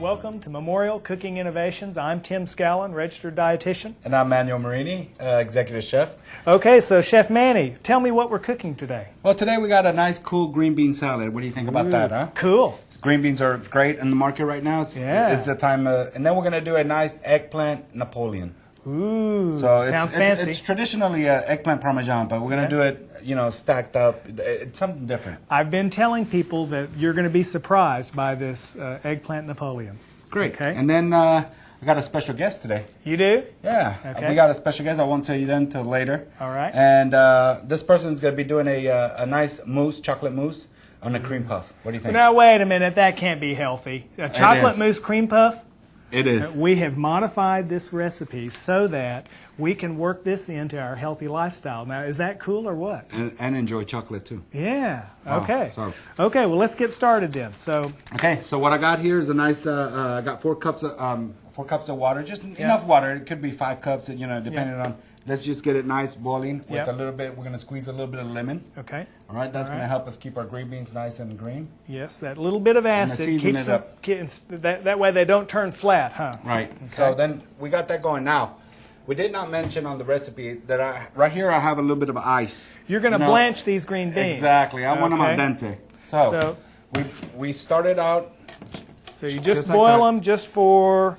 Welcome to Memorial Cooking Innovations. I'm Tim Scallon, registered dietitian. And I'm Manuel Marini, executive chef. Okay, so Chef Manny, tell me what we're cooking today. Well, today we got a nice, cool green bean salad. What do you think about that, huh? Cool. Green beans are great in the market right now. It's the time, and then we're going to do a nice eggplant Napoleon. Ooh, so sounds fancy. It's traditionally eggplant parmesan, but we're going to do it, you know, stacked up. It's something different. I've been telling people that you're going to be surprised by this eggplant Napoleon. Great. Okay. And then I got a special guest today. You do? Yeah. Okay. We got a special guest. I won't tell you then until later. All right. And this person's going to be doing a nice mousse, chocolate mousse on a cream puff. What do you think? Now, wait a minute. That can't be healthy. A chocolate mousse cream puff? It is. We have modified this recipe so that we can work this into our healthy lifestyle. Now, is that cool or what? And enjoy chocolate too. Yeah. Wow. Okay. So. Okay. Well, let's get started then. So. Okay. So what I got here is a nice. I got 4 cups of water, just enough water. It could be 5 cups, you know, depending on. Let's just get it nice boiling with a little bit. We're going to squeeze a little bit of lemon. Okay. All right. That's going to help us keep our green beans nice and green. Yes, that little bit of acid keeps them. That way they don't turn flat, huh? Right. Okay. So then we got that going. Now, we did not mention on the recipe that right here I have a little bit of ice. You're going to blanch these green beans. Exactly. I want them al dente. So we started out. So you just boil them just for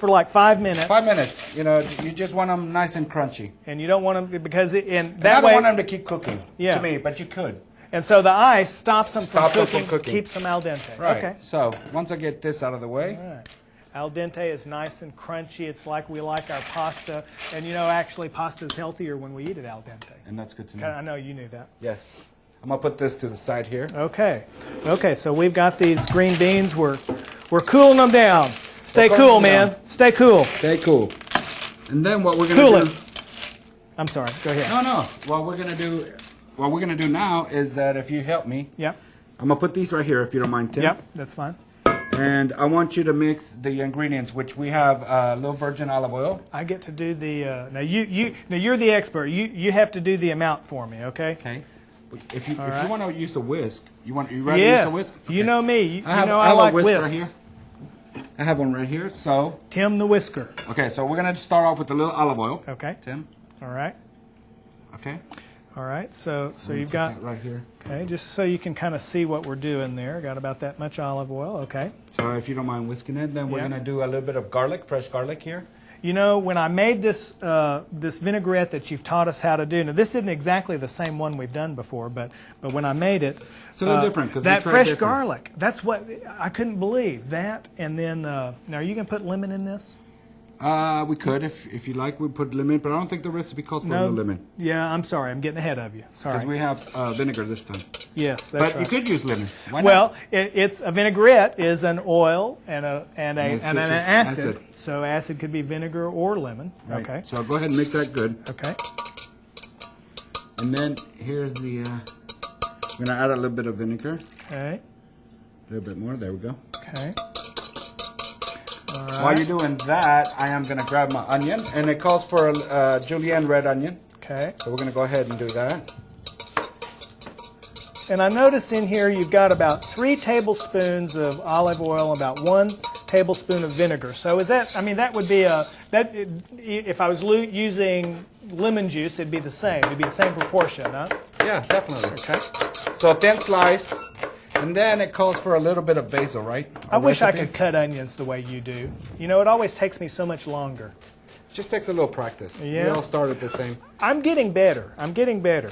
like 5 minutes. 5 minutes. You know, you just want them nice and crunchy. And you don't want them because I don't want them to keep cooking. To me, but you could. And so the ice stops them from cooking, keeps them al dente. Right. Okay. So once I get this out of the way. All right. Al dente is nice and crunchy. It's like we like our pasta. And you know, actually, pasta is healthier when we eat it al dente. And that's good to know. I know you knew that. Yes. I'm going to put this to the side here. Okay. Okay, so we've got these green beans. We're cooling them down. Stay cool, man. Stay cool. Stay cool. And then what we're going to do... I'm sorry. Go ahead. No. What we're going to do now is that if you help me... Yeah. I'm going to put these right here if you don't mind, Tim. Yep, that's fine. And I want you to mix the ingredients, which we have a little virgin olive oil. I get to do the... now you're the expert. You have to do the amount for me, okay? Okay. If you want to use a whisk, you ready to use a whisk? Okay. You know me. You know I like a whisk whisks. right here. I have one right here, so... Tim the whisker. Okay, so we're going to start off with a little olive oil. Okay. Tim. All right. Okay. All right, so you've got... that right here. Okay, just so you can kind of see what we're doing there. Got about that much olive oil, okay. So if you don't mind whisking it, then we're going to do a little bit of garlic, fresh garlic here. You know, when I made this this vinaigrette that you've taught us how to do, now this isn't exactly the same one we've done before, but when I made it, it's a little different because that fresh garlic. That's what I couldn't believe that. And then now, are you gonna put lemon in this? We could if you like. We put lemon, but I don't think the recipe calls for no lemon. Yeah, I'm sorry, I'm getting ahead of you. Sorry. Because we have vinegar this time. Yes, that's right. But you could use lemon. Why not? Well, it's a vinaigrette is an oil and an acid. So acid could be vinegar or lemon. Right. Okay. So go ahead and make that good. Okay. And then here's the. We're gonna add a little bit of vinegar. Okay. A little bit more. There we go. Okay. All right. While you're doing that, I am gonna grab my onion, and it calls for a julienne red onion. Okay. So we're gonna go ahead and do that. And I notice in here you've got about 3 tablespoons of olive oil, about 1 tablespoon of vinegar. So is that? I mean, that would be if I was using lemon juice, it'd be the same. It'd be the same proportion, huh? Yeah, definitely. Okay. So a thin slice, and then it calls for a little bit of basil, right? I wish I could cut onions the way you do. You know, it always takes me so much longer. Just takes a little practice. Yeah. We all started the same. I'm getting better. I'm getting better.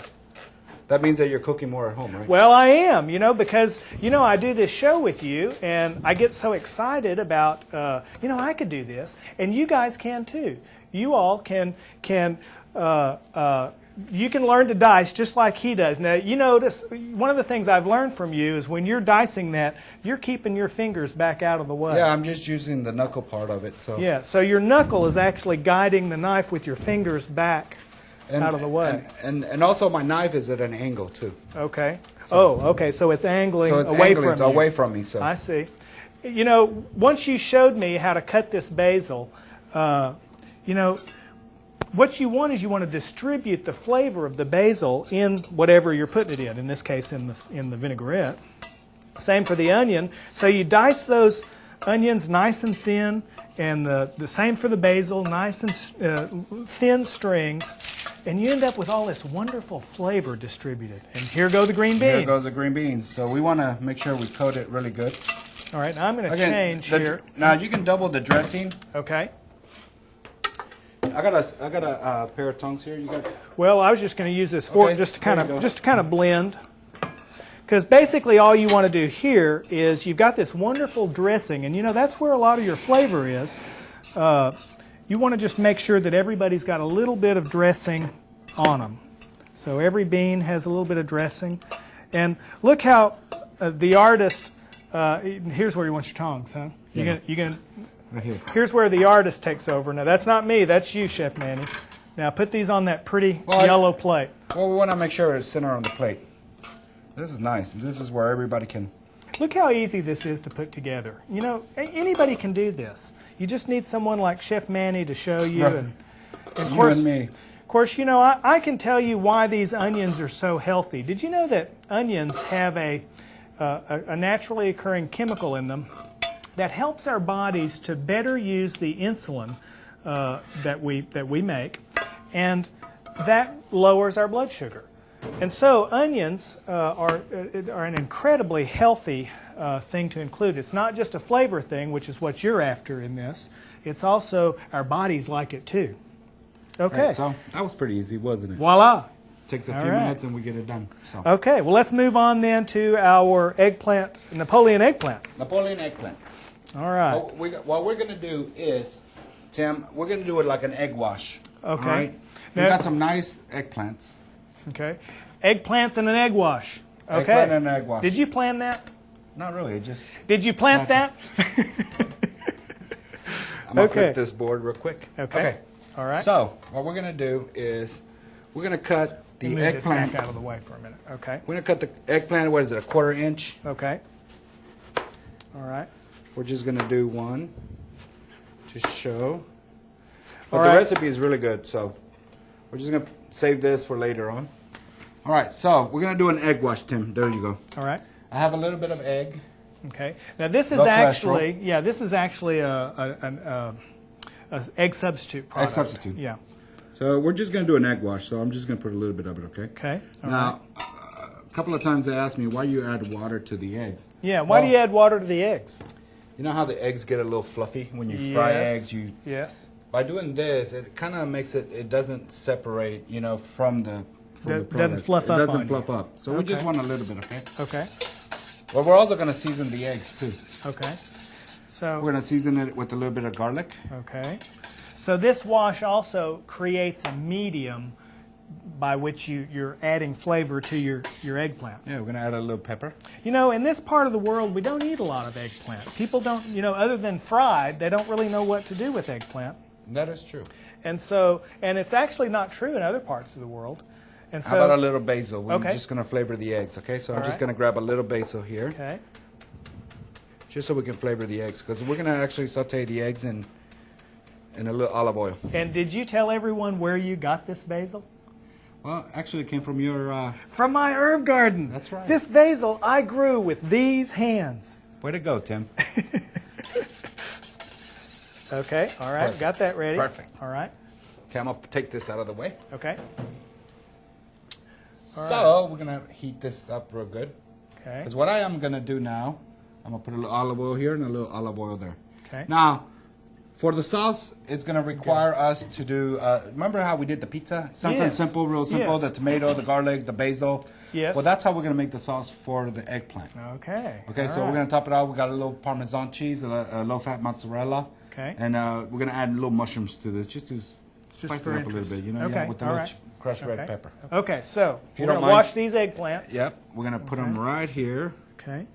That means that you're cooking more at home, right? Well, I am, you know, because, you know, I do this show with you, and I get so excited about, you know, I could do this, and you guys can too. You all can you can learn to dice just like he does. Now, you notice, one of the things I've learned from you is when you're dicing that, you're keeping your fingers back out of the way. Yeah, I'm just using the knuckle part of it. So. Yeah, so your knuckle is actually guiding the knife with your fingers back. Out of the way. And also my knife is at an angle too. Okay. So, okay, so it's angling away from me. So. I see. You know, once you showed me how to cut this basil, you know, what you want is you want to distribute the flavor of the basil in whatever you're putting it in this case in the vinaigrette. Same for the onion. So you dice those onions nice and thin, and the same for the basil, nice and thin strings, and you end up with all this wonderful flavor distributed. And here go the green beans. Here goes the green beans. So we want to make sure we coat it really good. All right, now I'm going to change here. Now you can double the dressing. Okay. I got a pair of tongs here. You got. Well, I was just going to use this fork just to kind of blend. Because basically all you want to do here is you've got this wonderful dressing, and you know that's where a lot of your flavor is. You want to just make sure that everybody's got a little bit of dressing on them. So every bean has a little bit of dressing. And look how the artist, here's where you want your tongs, huh? Yeah. You can, Right here. here's where the artist takes over. Now that's not me, that's you, Chef Manny. Now put these on that pretty yellow plate. Well, we want to make sure it's center on the plate. This is nice. This is where everybody can. Look how easy this is to put together. You know, anybody can do this. You just need someone like Chef Manny to show you. Right. And of You course, and me. Of course, you know, I can tell you why these onions are so healthy. Did you know that onions have a naturally occurring chemical in them that helps our bodies to better use the insulin that we make, and that lowers our blood sugar. And so onions are an incredibly healthy thing to include. It's not just a flavor thing, which is what you're after in this. It's also our bodies like it too. Okay. Right, so that was pretty easy, wasn't it? Voila. Takes a All few right. minutes and we get it done. So. Okay, well let's move on then to our eggplant, Napoleon eggplant. Napoleon eggplant. All right. What we're going to do is, Tim, we're going to do it like an egg wash. Okay. All right? We Now- got some nice eggplants. Okay. Eggplants and an egg wash. Okay. Eggplant and an egg wash. Did you plan that? Not really, it just... Did you plant that? I'm going to Okay. flip this board real quick. Okay. All right. So, what we're going to do is, we're going to cut the Move this eggplant. back out of the way for a minute. Okay. We're going to cut the eggplant, what is it, 1/4 inch? Okay. All right. We're just going to do one to show. But All the right. recipe is really good, so we're just going to save this for later on. All right, so we're going to do an egg wash, Tim. There you go. All right. I have a little bit of egg. Okay. Now this is Low actually, cholesterol. yeah, this is actually an egg substitute product. Egg substitute. Yeah. So we're just going to do an egg wash, so I'm just going to put a little bit of it, okay? Okay. All Now, right. a couple of times they asked me, why you add water to the eggs? Yeah. Why do you add water to the eggs? You know how the eggs get a little fluffy when you fry eggs? Yes. By doing this, it kind of makes it doesn't separate, you know, from the Doesn't product. fluff up It doesn't on fluff you. up. So we just Okay. want a little bit, okay? Okay. But we're also going to season the eggs too. Okay. We're So. going to season it with a little bit of garlic. Okay. So this wash also creates a medium by which you're adding flavor to your eggplant. Yeah, we're going to add a little pepper. You know, in this part of the world, we don't eat a lot of eggplant. People don't, you know, other than fried, they don't really know what to do with eggplant. That is true. And so, and it's actually not true in other parts of the world. And so, How about a little basil? We're Okay. just going to flavor the eggs, okay? So I'm All just right. going to grab a little basil here, okay. just so we can flavor the eggs, because we're going to actually saute the eggs in a little olive oil. And did you tell everyone where you got this basil? Well, actually, it came from your... From my herb garden. That's right. This basil I grew with these hands. way to go, Tim. Okay, all right, Perfect. got that ready. Perfect. All right, Okay, I'm going to take this out of the way. okay, So we're going to heat this up real good. okay, Because what I am going to do now, I'm going to put a little olive oil here and a little olive oil there. okay. Now, for the sauce, it's going to require us to do, remember how we did the pizza? Something Yes. simple, real simple, Yes. the tomato, the garlic, the basil. Yes. Well, that's how we're going to make the sauce for the eggplant. Okay. Okay, all so we're right. going to top it out. We got a little Parmesan cheese, a low-fat mozzarella. Okay. And we're going to add little mushrooms to this just to spice for it up a little interest. bit, you know, Okay, yeah, with the all little right. crushed red Okay. pepper. Okay, so If you we're don't going to mind- wash these eggplants. Yep, we're going to put them right here. Okay.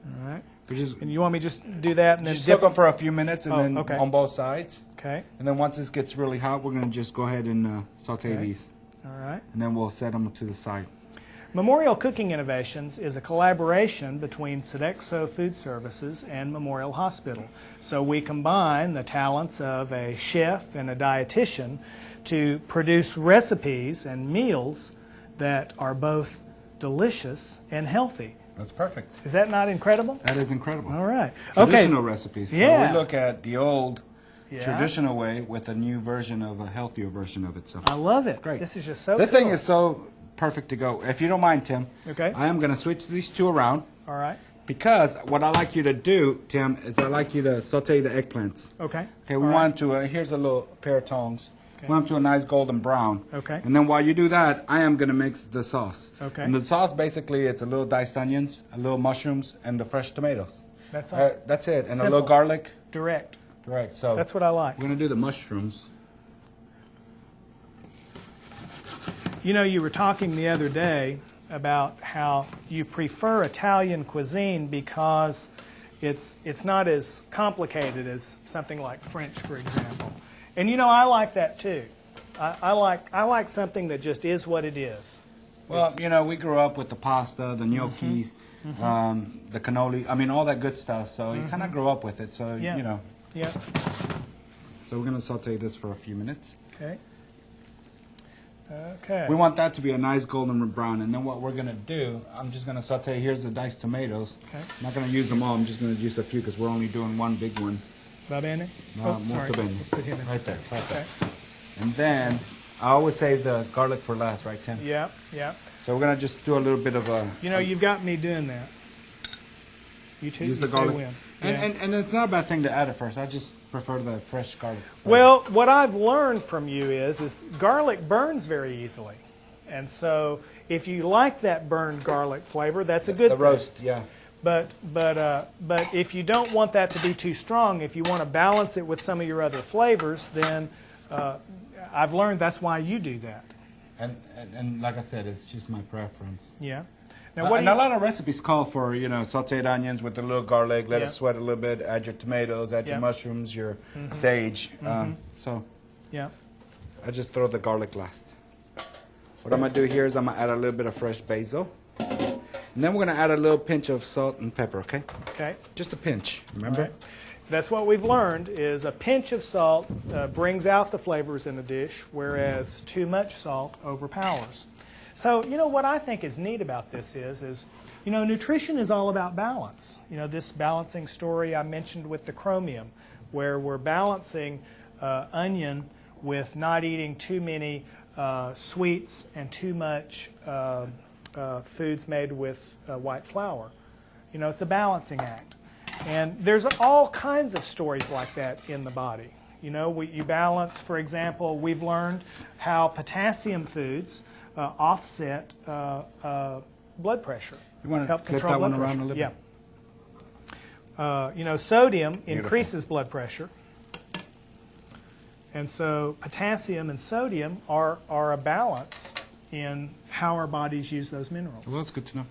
All right. Which is And you want me to just do that and then just dip soak them for a few minutes and Oh, then okay. on both sides. Okay. And then once this gets really hot, we're going to just go ahead and saute Okay. these. All right. And then we'll set them to the side. Memorial Cooking Innovations is a collaboration between Sodexo Food Services and Memorial Hospital. So we combine the talents of a chef and a dietitian to produce recipes and meals that are both delicious and healthy. That's perfect. Is that not incredible? That is incredible. All right. Traditional recipes. So Yeah. we look at the old Yeah. traditional way with a new version of a healthier version of it. So I love it. great. This is just so This cool. thing is so perfect to go. If you don't mind, Tim, Okay. I am going to switch these two around. All right. Because what I like you to do, Tim, is I like you to saute the eggplants. Okay. Okay, we All want to, here's a little pair of tongs. Okay. We want them to a nice golden brown. Okay. And then while you do that, I am going to mix the sauce. Okay. And the sauce, basically, it's a little diced onions, a little mushrooms, and the fresh tomatoes. That's all. That's it. And Simple. a little garlic. Direct. Right, so That's what I like. we're going to do the mushrooms. You know, you were talking the other day about how you prefer Italian cuisine because it's not as complicated as something like French, for example. And you know, I like that too. I like something that just is what it is. Well, you know, we grew up with the pasta, the gnocchis, the cannoli. I mean, all that good stuff. So you kind of grew up with it. So, Yeah. you know. Yeah. So we're going to saute this for a few minutes. Okay. Okay. We want that to be a nice golden brown. And then what we're going to do, I'm just going to saute. Here's the diced tomatoes. Okay. I'm not going to use them all. I'm just going to use a few because we're only doing one big one. Va bene? No, Oh, sorry. molto bene. Let's put him in. Right there. Right there. Okay. And then I always save the garlic for last, right, Tim? Yeah, yeah. So we're going to just do a little bit of a... You know, you've got me doing that. You too. Use you the say garlic. when. And it's not a bad thing to add it first. I just prefer the fresh garlic. Well, what I've learned from you is garlic burns very easily. And so if you like that burned garlic flavor, that's a good The thing. roast, yeah. But if you don't want that to be too strong, if you want to balance it with some of your other flavors, then I've learned that's why you do that. And like I said, it's just my preference. Yeah. Now, what And do a you, lot of recipes call for, you know, sauteed onions with a little garlic, let Yeah. it sweat a little bit, add your tomatoes, add Yeah. your mushrooms, your sage. So yeah. I just throw the garlic last. What I'm going to do here is I'm going to add a little bit of fresh basil. And then we're going to add a little pinch of salt and pepper, okay? Okay. Just a pinch, remember? Right. That's what we've learned is a pinch of salt brings out the flavors in the dish, whereas too much salt overpowers. So, you know, what I think is neat about this is, you know, nutrition is all about balance. You know, this balancing story I mentioned with the chromium, where we're balancing onion with not eating too many sweets and too much foods made with white flour. You know, it's a balancing act. And there's all kinds of stories like that in the body. You know, you balance, for example, we've learned how potassium foods offset blood pressure. You want to help flip control that one blood around pressure. a little bit? Yeah. You know, sodium Beautiful. increases blood pressure. And so potassium and sodium are a balance in how our bodies use those minerals. Well, that's good to know.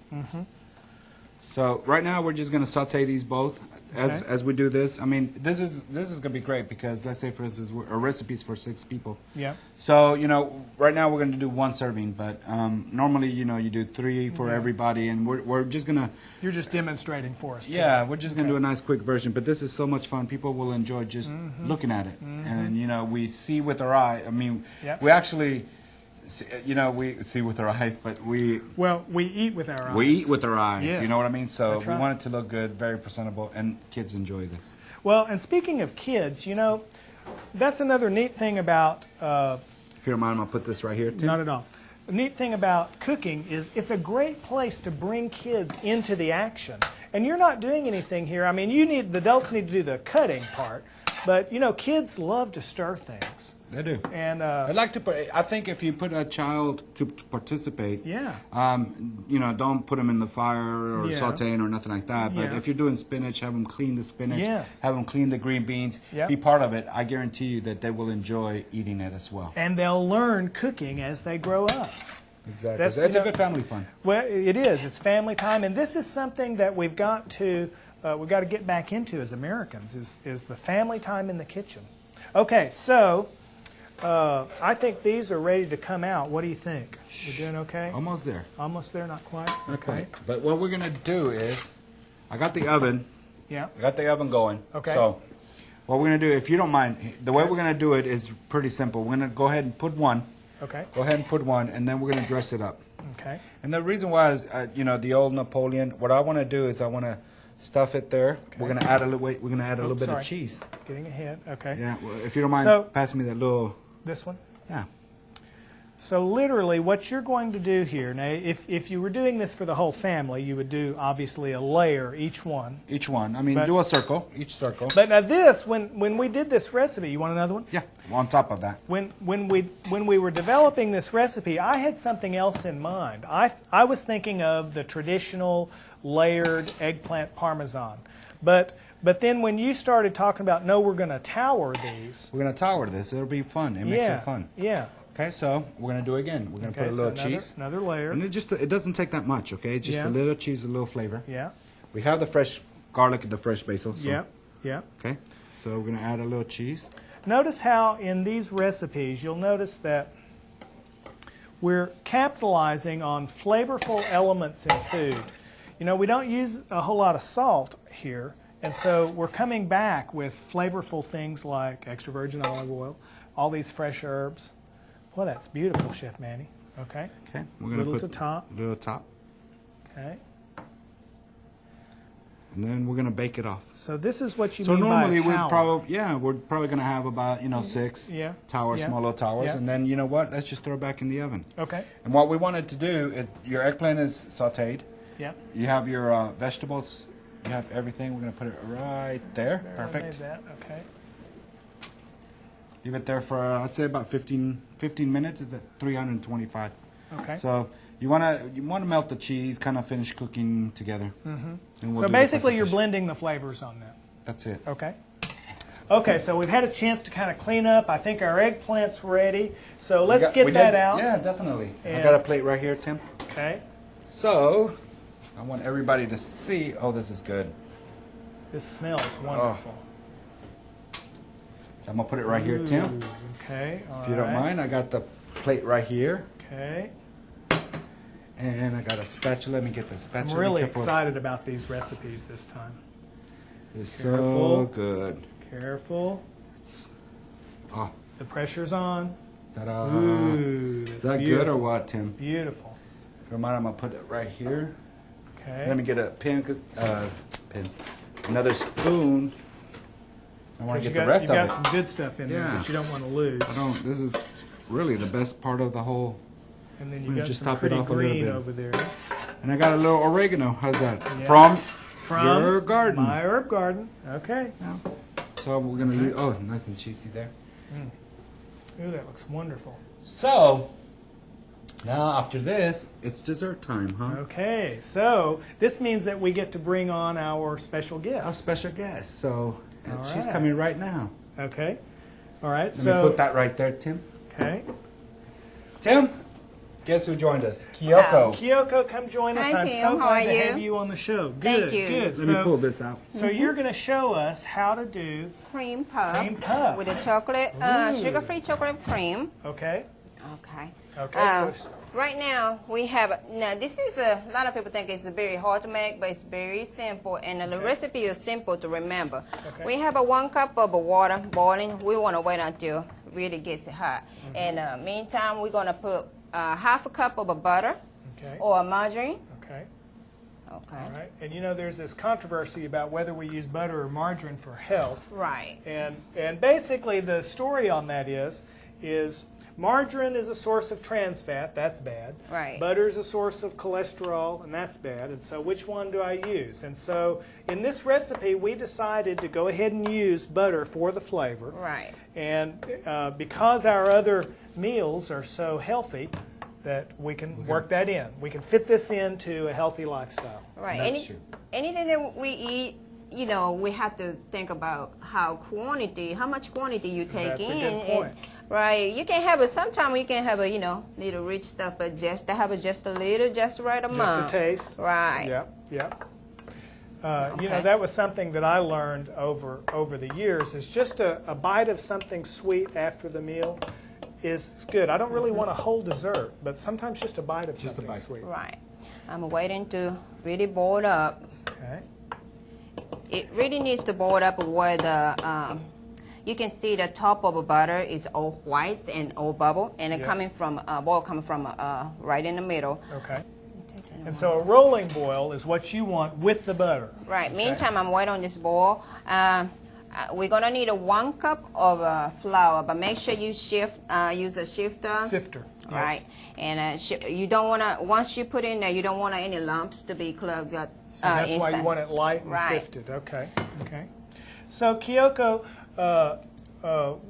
So right now we're just going to saute these both as we do this. I mean, this is going to be great because let's say, for instance, our recipe's for 6 people. Yeah. So, you know, right now we're going to do 1 serving, but normally, you know, you do 3 for everybody, and we're just going to... You're just demonstrating for us. Yeah, we're just going to do a nice quick version, but this is so much fun. People will enjoy just looking at it. And, you know, we see with our eye. I mean, Yep. we actually... You know, we see with our eyes, but we eat with our eyes. we eat with our eyes. Yes. You know what I mean? So That's we right. want it to look good, very presentable, and kids enjoy this. Well, and speaking of kids, you know, that's another neat thing about... If you don't mind, I'm gonna put this right here, Tim. Not at all. The neat thing about cooking is it's a great place to bring kids into the action. And you're not doing anything here. I mean, the adults need to do the cutting part, but, you know, kids love to stir things. They do. And I'd like to put. I think if you put a child to participate, Yeah. you know, don't put them in the fire or Yeah. sauteing or nothing like that. But Yeah. if you're doing spinach, have them clean the spinach. Yes. Have them clean the green beans. Yep. Be part of it. I guarantee you that they will enjoy eating it as well. And they'll learn cooking as they grow up. Exactly. That's, It's you a know- good family fun. Well, it is. It's family time, and this is something that we've got to get back into as Americans. Is the family time in the kitchen? Okay, so I think these are ready to come out. What do you think? We're doing okay? Almost there. Almost there, not quite. Not quite. But what we're gonna do is, I got the oven. Yeah. I got the oven going. Okay. So, what we're gonna do, if you don't mind, the way we're gonna do it is pretty simple. We're gonna go ahead and put one. Okay. Go ahead and put one, and then we're gonna dress it up. Okay. And the reason why is, you know, the old Napoleon. What I want to do is I want to stuff it there. Okay. We're gonna add a little. We're gonna add a little bit of cheese. Getting ahead. Okay. Yeah. Well, if you don't mind, pass me that little. This one. Yeah. So literally what you're going to do here, now if you were doing this for the whole family, you would do obviously a layer each one. Each one. I mean, do a circle, each circle. But now this, when we did this recipe, you want another one? Yeah, on top of that. When we were developing this recipe, I had something else in mind. I was thinking of the traditional layered eggplant parmesan. But then when you started talking about, no, we're going to tower these. We're going to tower this. It'll be fun. It makes it fun. Yeah. Okay, so we're going to do it again. We're going to put a little cheese. Another layer. And it doesn't take that much, okay? Just a little cheese, a little flavor. Yeah. We have the fresh garlic and the fresh basil. So, yeah. Yeah. Okay, so we're going to add a little cheese. Notice how in these recipes, you'll notice that we're capitalizing on flavorful elements in food. You know, we don't use a whole lot of salt here, and so we're coming back with flavorful things like extra virgin olive oil, all these fresh herbs. Well, that's beautiful, Chef Manny. Okay. Okay, we're going to put top. A little top. Okay. And then we're going to bake it off. So this is what you so mean normally by a tower. we're probably going to have about, 6 towers, small little towers, and then you know what? Let's just throw it back in the oven. Okay. And what we wanted to do is your eggplant is sautéed. Yeah. You have your vegetables. You have everything. We're going to put it right there. Perfect. Made that. Okay. Leave it there for I'd say about 15 minutes. Is at 325. Okay. So you want to melt the cheese, kind of finish cooking together. Mm-hmm. So basically, you're blending the flavors on that. That's it. Okay. Okay, so we've had a chance to kind of clean up. I think our eggplant's ready. So let's get that out. Yeah, definitely. And I got a plate right here, Tim. Okay. So I want everybody to see. Oh, this is good. This smells wonderful. I'm going to put it right here, Tim. Okay, all right. If you don't mind, I got the plate right here. Okay. And I got a spatula. Let me get the spatula. I'm really excited about these recipes this time. It's so good. Careful. Oh. The pressure's on. Ta-da. Ooh, is that good or what, Tim? Beautiful. If you don't mind, I'm going to put it right here. Okay. Let me get a another spoon. I want to get the rest of it. You got some good stuff in there that you don't want to lose. This is really the best part of the whole. And then you got just some top it pretty off a little green bit over there. And I got a little oregano. How's that? Yeah. From your garden. My herb garden. Okay. Yeah. So we're going to use, nice and cheesy there. Ooh, that looks wonderful. So, now after this, it's dessert time, huh? Okay, so this means that we get to bring on our special guest. Our special guest. So, she's coming right now. Okay. All right, Let me put that right there, Tim. Okay. Tim, guess who joined us? Kyoko. Kyoko, come join us. Hi, I'm Tim. so How glad are to you? have you on the show. Good, Thank you. good. Let me pull this out. So you're going to show us how to do Cream puff. Cream puff. With a chocolate, sugar-free chocolate cream. Okay. Okay. Okay. Right now we have. Now this is a lot of people think it's very hard to make, but it's very simple, and the recipe is simple to remember. Okay. We have a 1 cup of water boiling. We want to wait until it really gets hot. And meantime, we're gonna put half a cup of butter or margarine. Okay. Okay. All right. And you know, there's this controversy about whether we use butter or margarine for health. Right. And basically the story on that is margarine is a source of trans fat, that's bad. Right. Butter is a source of cholesterol, and that's bad. And so which one do I use? And so in this recipe, we decided to go ahead and use butter for the flavor. Right. And because our other meals are so healthy, that we can work that in. We can fit this into a healthy lifestyle. Right. That's true. Anything that we eat, you know, we have to think about how much quantity you take That's a in. good point. Right. You can have sometimes you can have little rich stuff, but just to have just a little, just the right amount. Just a taste. Right. Yep. You know, that was something that I learned over the years, is just a bite of something sweet after the meal is good. I don't really want a whole dessert, but sometimes just a bite of something sweet. Right. I'm waiting to really boil up. Okay. It really needs to boil up where the you can see the top of the butter is all white and all bubble, and it coming from boil coming from right in the middle. Okay. And so a rolling boil is what you want with the butter. Right. Okay. Meantime, I'm waiting on this boil. We're gonna need 1 cup of flour, but make sure you use a shifter. Sifter. Right. And you don't wanna, once you put in there, you don't want any lumps to be clogged up. So that's inside. why you want it light and Right. sifted. Okay. Okay. So Kyoko,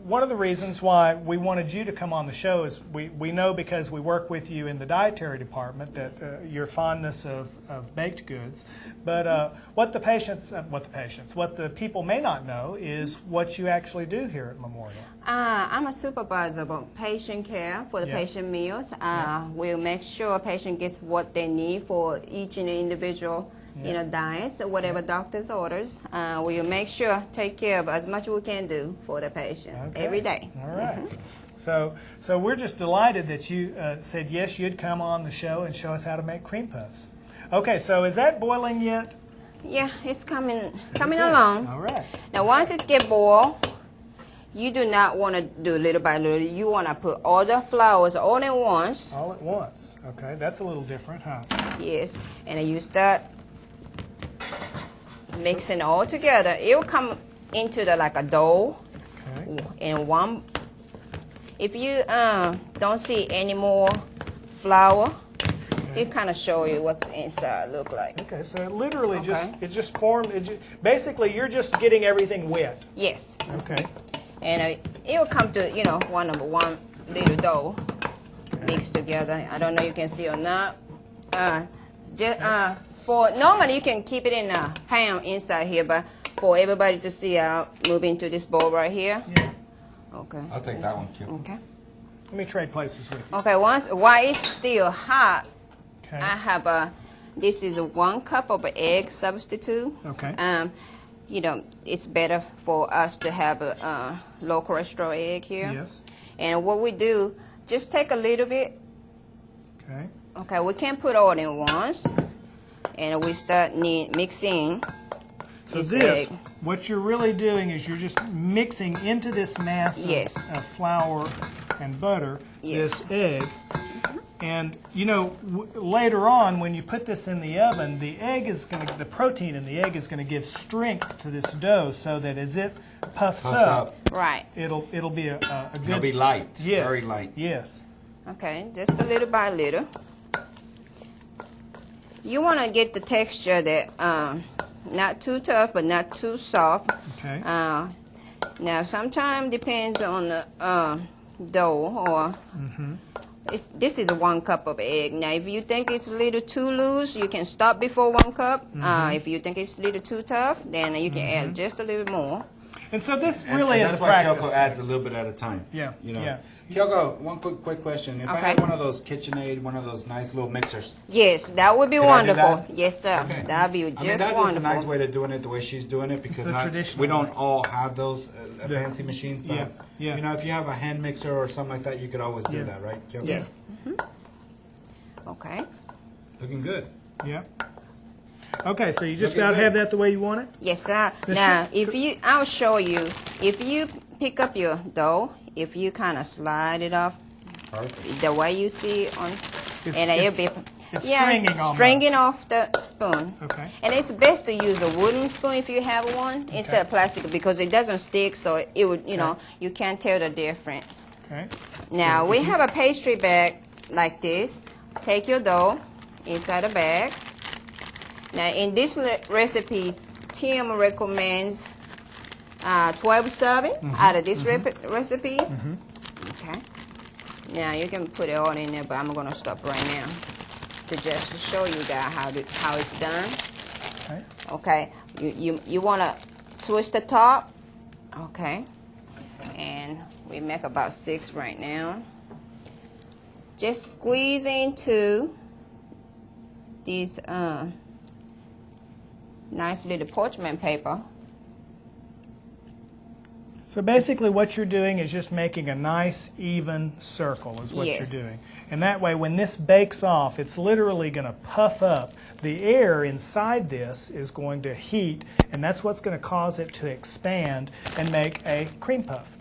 one of the reasons why we wanted you to come on the show is we know because we work with you in the dietary department that your fondness of baked goods. But what the people may not know is what you actually do here at Memorial. I'm a supervisor of patient care for the patient meals. We'll make sure a patient gets what they need for each and individual diets, whatever doctor's orders. We'll make sure, take care of as much as we can do for the patient every day. All right. So we're just delighted that you said yes, you'd come on the show and show us how to make cream puffs. Okay, so is that boiling yet? Yeah, it's coming along. All right. Now, once it gets boiled, you do not want to do little by little. You want to put all the flours all at once. All at once. Okay, that's a little different, huh? Yes, and you start mixing all together. It will come into like a dough. Okay. And one, if you don't see any more flour, it kind of show you what's inside look like. Okay, so it literally just formed. Basically, you're just getting everything wet. Yes. Okay. And it will come to one little dough mixed together. I don't know if you can see or not. For normally you can keep it in a pan inside here, but for everybody to see, I'll move into this bowl right here. Yeah. Okay. I'll take that one, Q. Okay. Let me trade places with you. Okay. While it's still hot, Okay. I have this is 1 cup of egg substitute. Okay. It's better for us to have a low cholesterol egg here. Yes. And what we do, just take a little bit. Okay. Okay, we can't put all in once. And we start mixing this egg. What you're really doing is you're just mixing into this mass of flour and butter, this egg. And later on, when you put this in the oven, the protein in the egg is going to give strength to this dough, so that as it puffs up, right, it'll be a good. It'll be light. Yes. Very light. Yes. Okay, just a little by little. You want to get the texture that not too tough but not too soft. Okay. Now, sometimes depends on the dough or. This is 1 cup of egg. Now, if you think it's a little too loose, you can stop before 1 cup. If you think it's a little too tough, then you can add just a little more. And so this really is a that's why practice. Kyoko adds a little bit at a time. Yeah. Yeah. Kyoko, one quick question. If I had one of those KitchenAid, one of those nice little mixers. Yes, that would be Can I do wonderful. that? Yes, sir. Okay. That would be just that's wonderful. a nice way to doing it the way she's doing it, because It's a traditional we don't way. all have those fancy machines. But Yeah. if you have a hand mixer or something like that, you could always do that, right, Kyoko? Yes. Okay. Looking good. Yeah. Okay, so you just about have that the way you want it? Yes, sir. Now, I'll show you. If you pick up your dough, if you kind of slide it off, Perfect. the way you see it on, It's stringing stringing off the spoon. Okay. And it's best to use a wooden spoon if you have one instead of plastic, because it doesn't stick, so it would, you can't tell the difference. Okay. Now, we have a pastry bag like this. Take your dough inside a bag. Now, in this recipe, Tim recommends 12 serving out of this recipe. Okay. Now, you can put it all in there, but I'm going to stop right now to just show you guys how it's done. Okay. Okay. You want to twist the top. Okay. And we make about 6 right now. Just squeeze into this nice little parchment paper. So basically what you're doing is just making a nice even circle is what Yes. you're doing. And that way, when this bakes off, it's literally going to puff up. The air inside this is going to heat, and that's what's going to cause it to expand and make a cream puff.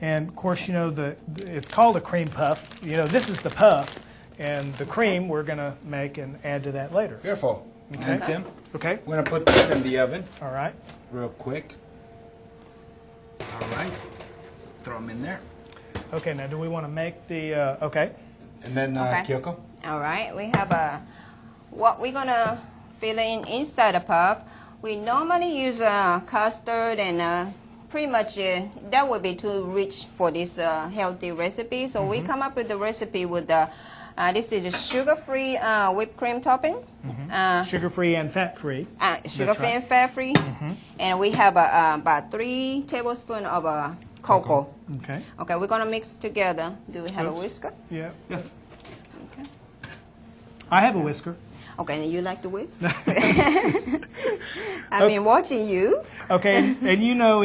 And of course, you know, it's called a cream puff. You know, this is the puff, and the cream we're going to make and add to that later. Beautiful. Okay. And Tim, Okay. we're going to put this in the oven All right. real quick. All right. Throw them in there. Okay, now do we want to make the, okay. And then Okay. Kyoko. All right, we have what we're gonna fill in inside the puff. We normally use custard and pretty much that would be too rich for this healthy recipe. So we come up with the recipe with this is a sugar-free whipped cream topping. Sugar-free and fat-free. Sugar-free right. and fat-free. And we have about 3 tablespoons of cocoa. Okay. Okay, we're gonna mix together. Do we have a Oops. whisker? Yeah. Yes. Okay. I have a whisker. Okay, and you like to whisk? I've been watching you. Okay, and you know,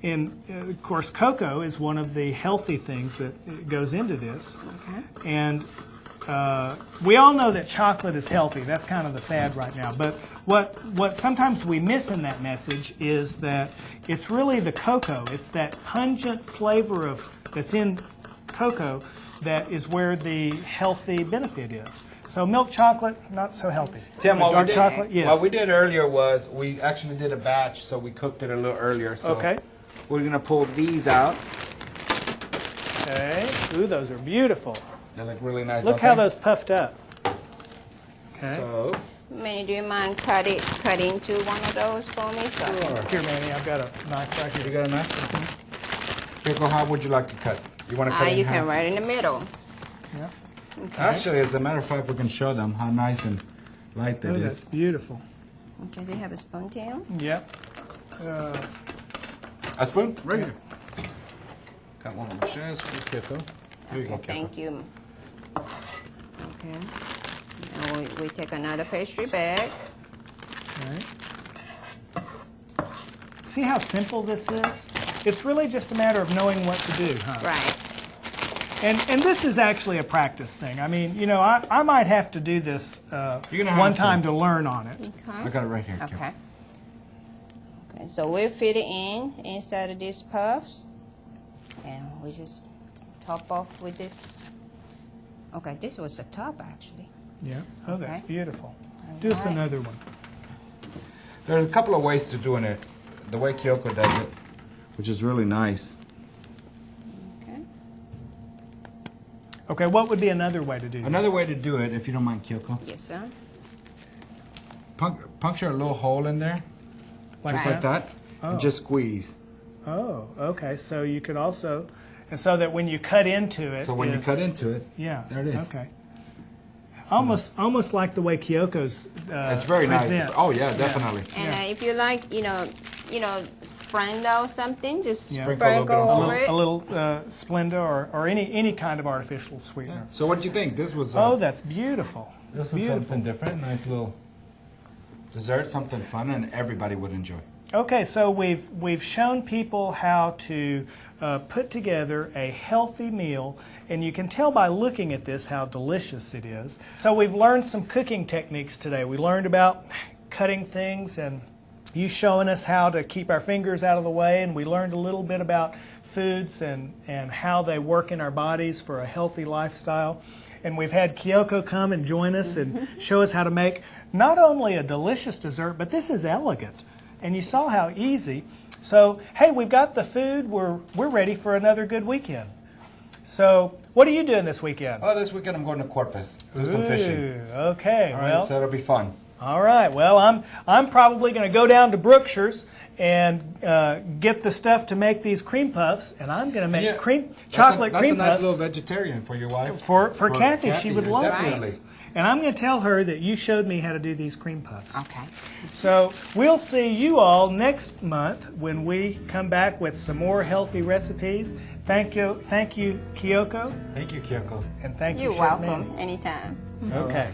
of course, cocoa is one of the healthy things that goes into this. Okay. And we all know that chocolate is healthy. That's kind of the fad right now. But what sometimes we miss in that message is that it's really the cocoa. It's that pungent flavor that's in cocoa that is where the healthy benefit is. So milk chocolate, not so healthy. Tim, what dark we did, chocolate, yes. what we did earlier was we actually did a batch, so we cooked it a little earlier. So Okay. we're going to pull these out. Okay. Ooh, those are beautiful. They look really nice. Look don't how they? those puffed up. Okay. So, Manny, do you mind cut into one of those for me? So Here, Manny, I've got a knife right you here. got a knife? Kyoko, how would you like to cut? You want to cut it in you half? can right in the middle. Yeah. Actually, as a matter of fact, we can show them how nice and light that Oh, is. that's beautiful. Okay, do you have a spoon, Tim? Yep. A spoon? Right here. Got one more chest for Kyoko. Here you go, Kyoko. Thank you. Okay. Now we take another pastry bag. Right. See how simple this is? It's really just a matter of knowing what to do, huh? Right. And this is actually a practice thing. I mean, you know, I might have to do this You're gonna one have time to. to learn on it. I got it right here, Kyoko. Okay. Okay, so we'll fit it inside of these puffs. And we just top off with this. Okay, this was the top actually. Yeah. Oh, that's Okay. beautiful. Do us Alright. another one. There's a couple of ways to doing it. The way Kyoko does it, which is really nice. Okay. Okay, what would be another way to do this? Another way to do it, if you don't mind, Kyoko, Yes, sir. puncture a little hole in there, just like that, Oh. and just squeeze. Oh, okay. So you could also, and so that when you cut into it, So when you is- cut into it, yeah, there it is. Okay. Almost like the way Kyoko's it's very present. nice. Oh yeah, definitely. And if you like, Splenda or something, just Yeah. Sprinkle a little bit sprinkle on top. over it. A little Splenda or any kind of artificial sweetener. So what do you think? This was Oh, that's beautiful. this Beautiful. was something different. Nice little dessert, something fun, and everybody would enjoy. Okay, so we've shown people how to put together a healthy meal, and you can tell by looking at this how delicious it is. So we've learned some cooking techniques today. We learned about cutting things, and you showing us how to keep our fingers out of the way, and we learned a little bit about foods and how they work in our bodies for a healthy lifestyle. And we've had Kyoko come and join us and show us how to make not only a delicious dessert, but this is elegant. And you saw how easy. So, hey, we've got the food. We're ready for another good weekend. So, what are you doing this weekend? Oh, this weekend I'm going to Corpus. Do some fishing. Ooh, okay, All well, right, so it'll be fun. all right. Well, I'm probably going to go down to Brookshire's and get the stuff to make these cream puffs, and I'm going to make chocolate cream That's a nice puffs little vegetarian for your wife. for Kathy. She would love definitely. these. And I'm going to tell her that you showed me how to do these cream puffs. Okay. So we'll see you all next month when we come back with some more healthy recipes. Thank you, Kyoko, Thank you, Kyoko. and thank you, You're Chef welcome. Manny. Anytime. Okay.